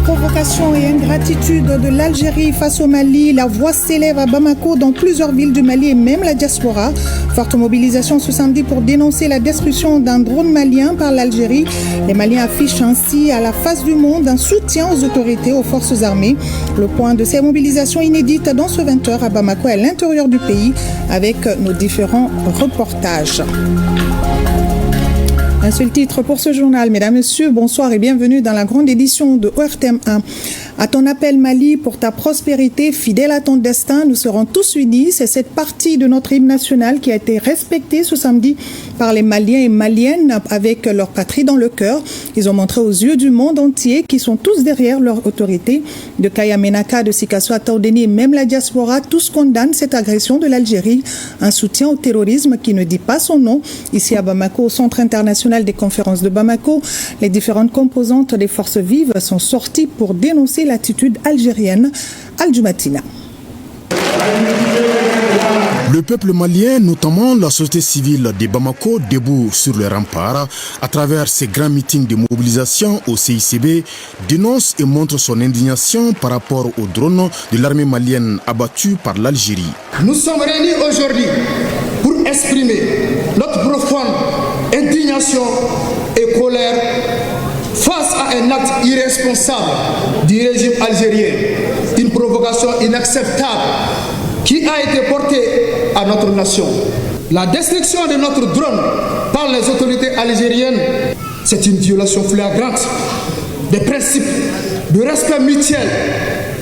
provocation et ingratitude de l'Algérie face au Mali, la voix s'élève à Bamako, dans plusieurs villes du Mali et même la diaspora. Forte mobilisation ce samedi pour dénoncer la destruction d'un drone malien par l'Algérie. Les Maliens affichent ainsi à la face du monde un soutien aux autorités, aux forces armées. Le point de ces mobilisations inédites dans ce 20h à Bamako et à l'intérieur du pays avec nos différents reportages. Un seul titre pour ce journal. Mesdames, Messieurs, bonsoir et bienvenue dans la grande édition de ORTM 1. À ton appel Mali, pour ta prospérité, fidèle à ton destin, nous serons tous unis. C'est cette partie de notre hymne national qui a été respectée ce samedi par les Maliens et Maliennes avec leur patrie dans le cœur. Ils ont montré aux yeux du monde entier qu'ils sont tous derrière leur autorité. De Kaya Menaka, de Sikasso à Taoudeni et même la diaspora, tous condamnent cette agression de l'Algérie. Un soutien au terrorisme qui ne dit pas son nom. Ici à Bamako, au Centre international des conférences de Bamako, les différentes composantes des forces vives sont sorties pour dénoncer l'attitude algérienne. Al-Jumatina. Le peuple malien, notamment la société civile de Bamako, debout sur le rempart, à travers ces grands meetings de mobilisation au CICB, dénonce et montre son indignation par rapport aux drones de l'armée malienne abattus par l'Algérie. Nous sommes réunis aujourd'hui pour exprimer notre profonde indignation et colère face à un acte irresponsable du régime algérien, une provocation inacceptable qui a été portée à notre nation. La destruction de notre drone par les autorités algériennes, c'est une violation flagrante des principes de respect mutuel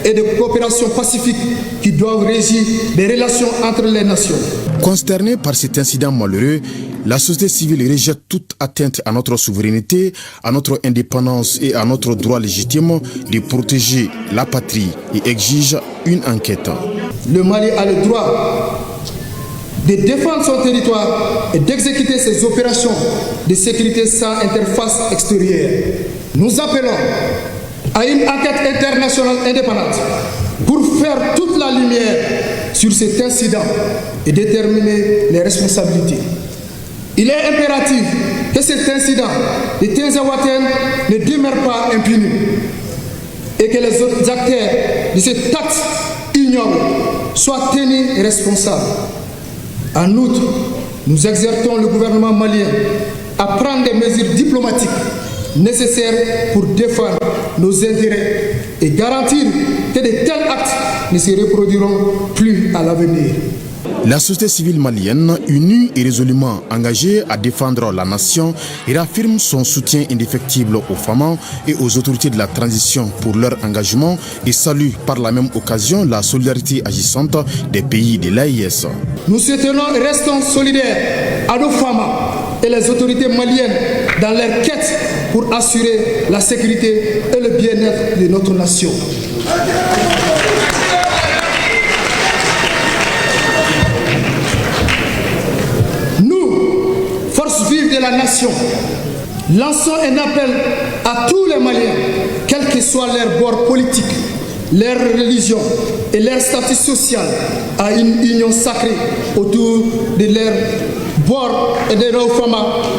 et de coopération pacifique qui doivent régir les relations entre les nations. Consterné par cet incident malheureux, la société civile rejette toute atteinte à notre souveraineté, à notre indépendance et à notre droit légitime de protéger la patrie et exige une enquête. Le Mali a le droit de défendre son territoire et d'exécuter ses opérations de sécurité sans interface extérieure. Nous appelons à une enquête internationale indépendante pour faire toute la lumière sur cet incident et déterminer les responsabilités. Il est impératif que cet incident de Tinzaouaten ne demeure pas impuni et que les autres acteurs de cet acte ignoble soient tenus responsables. En outre, nous exhortons le gouvernement malien à prendre des mesures diplomatiques nécessaires pour défendre nos intérêts et garantir que de tels actes ne se reproduiront plus à l'avenir. La société civile malienne, unie et résolument engagée à défendre la nation, réaffirme son soutien indéfectible aux femmes et aux autorités de la transition pour leur engagement et salue par la même occasion la solidarité agissante des pays de l'AIS. Nous soutenons et restons solidaires à nos femmes et les autorités maliennes dans leur quête pour assurer la sécurité et le bien-être de notre nation. De la nation, lançons un appel à tous les Maliens, quel que soit leur bord politique, leur religion et leur statut social, à une union sacrée autour de leur bord et de leurs femmes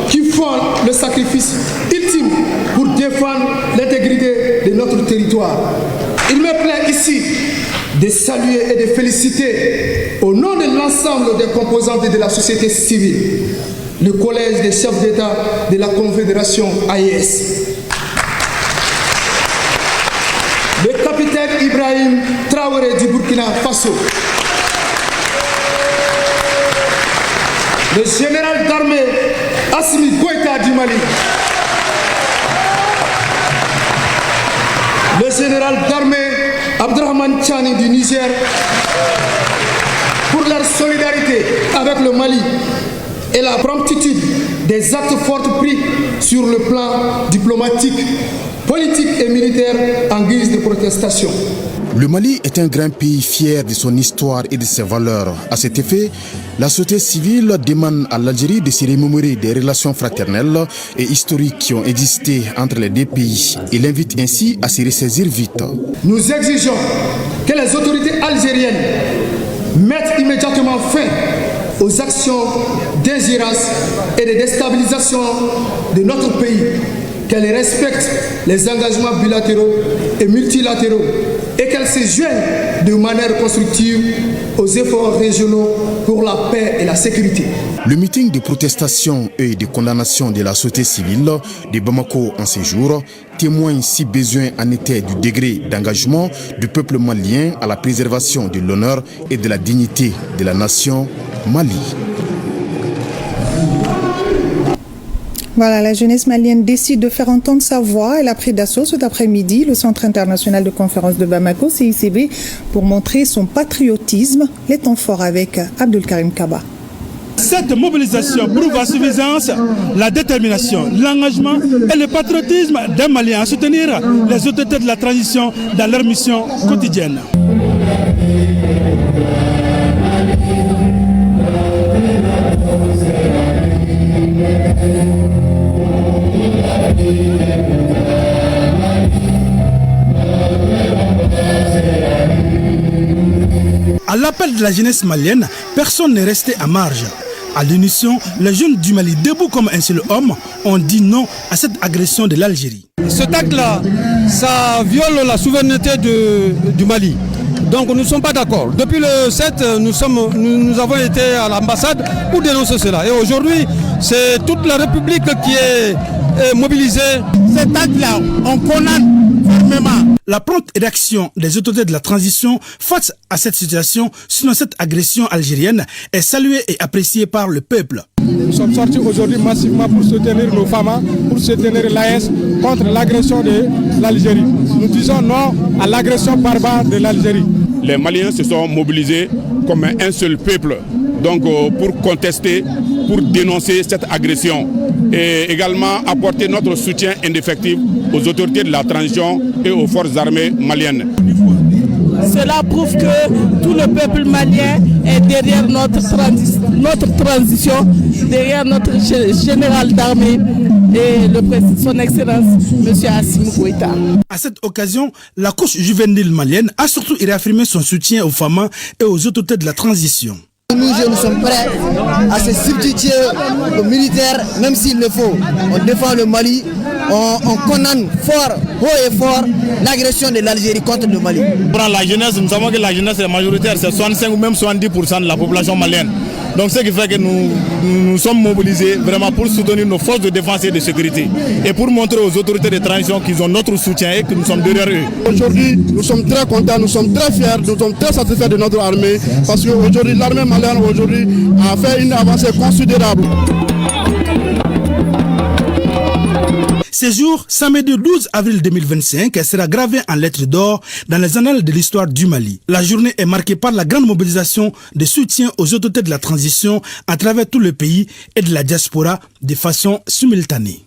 qui font le sacrifice ultime pour défendre l'intégrité de notre territoire. Il me plaît ici de saluer et de féliciter au nom de l'ensemble des composantes de la société civile le collège des chefs d'État de la Confédération AES, le capitaine Ibrahim Traoré du Burkina Faso, le général d'armée Assimi Goïta du Mali, le général d'armée Abdrahman Tchani du Niger, pour leur solidarité avec le Mali et la promptitude des actes forts pris sur le plan diplomatique, politique et militaire en guise de protestation. Le Mali est un grand pays fier de son histoire et de ses valeurs. À cet effet, la société civile demande à l'Algérie de se remémorer des relations fraternelles et historiques qui ont existé entre les deux pays et l'invite ainsi à se ressaisir vite. Nous exigeons que les autorités algériennes mettent immédiatement fin aux actions d'ingérence et de déstabilisation de notre pays, qu'elle respecte les engagements bilatéraux et multilatéraux et qu'elle se joigne de manière constructive aux efforts régionaux pour la paix et la sécurité. Le meeting de protestation et de condamnation de la société civile de Bamako en ces jours témoigne si besoin en était du degré d'engagement du peuple malien à la préservation de l'honneur et de la dignité de la nation Mali. Voilà, la jeunesse malienne décide de faire entendre sa voix. Elle a pris d'assaut cet après-midi le Centre international de conférence de Bamako, CICB, pour montrer son patriotisme. Les temps forts avec Abdul Karim Kaba. Cette mobilisation prouve à suffisance la détermination, l'engagement et le patriotisme d'un Malien à soutenir les autorités de la transition dans leur mission quotidienne. À l'appel de la jeunesse malienne, personne n'est resté à marge. À l'unisson, les jeunes du Mali, debout comme un seul homme, ont dit non à cette agression de l'Algérie. Cet acte-là, ça viole la souveraineté du Mali. Donc nous ne sommes pas d'accord. Depuis le 7, nous avons été à l'ambassade pour dénoncer cela. Et aujourd'hui, c'est toute la République qui est mobilisée. Cet acte-là, on condamne fermement. La prompte réaction des autorités de la transition face à cette situation, sinon cette agression algérienne, est saluée et appréciée par le peuple. Nous sommes sortis aujourd'hui massivement pour soutenir nos femmes, pour soutenir l'AES contre l'agression de l'Algérie. Nous disons non à l'agression barbare de l'Algérie. Les Maliens se sont mobilisés comme un seul peuple, donc pour contester, pour dénoncer cette agression et également apporter notre soutien indéfectible aux autorités de la transition et aux forces armées maliennes. Cela prouve que tout le peuple malien est derrière notre transition, derrière notre général d'armée et son Excellence, M. Assimi Goïta. À cette occasion, la couche juvénile malienne a surtout réaffirmé son soutien aux femmes et aux autorités de la transition. Nous jeunes sommes prêts à se substituer aux militaires, même s'il le faut. On défend le Mali, on condamne fort, haut et fort, l'agression de l'Algérie contre le Mali. Pour la jeunesse, nous savons que la jeunesse est majoritaire, c'est 65 ou même 70% de la population malienne. Donc ce qui fait que nous sommes mobilisés vraiment pour soutenir nos forces de défense et de sécurité et pour montrer aux autorités de transition qu'ils ont notre soutien et que nous sommes derrière eux. Aujourd'hui, nous sommes très contents, nous sommes très fiers, nous sommes très satisfaits de notre armée parce qu'aujourd'hui, l'armée malienne aujourd'hui a fait une avancée considérable. Ce jour, samedi 12 avril 2025, sera gravé en lettres d'or dans les annales de l'histoire du Mali. La journée est marquée par la grande mobilisation de soutien aux autorités de la transition à travers tout le pays et de la diaspora de façon simultanée.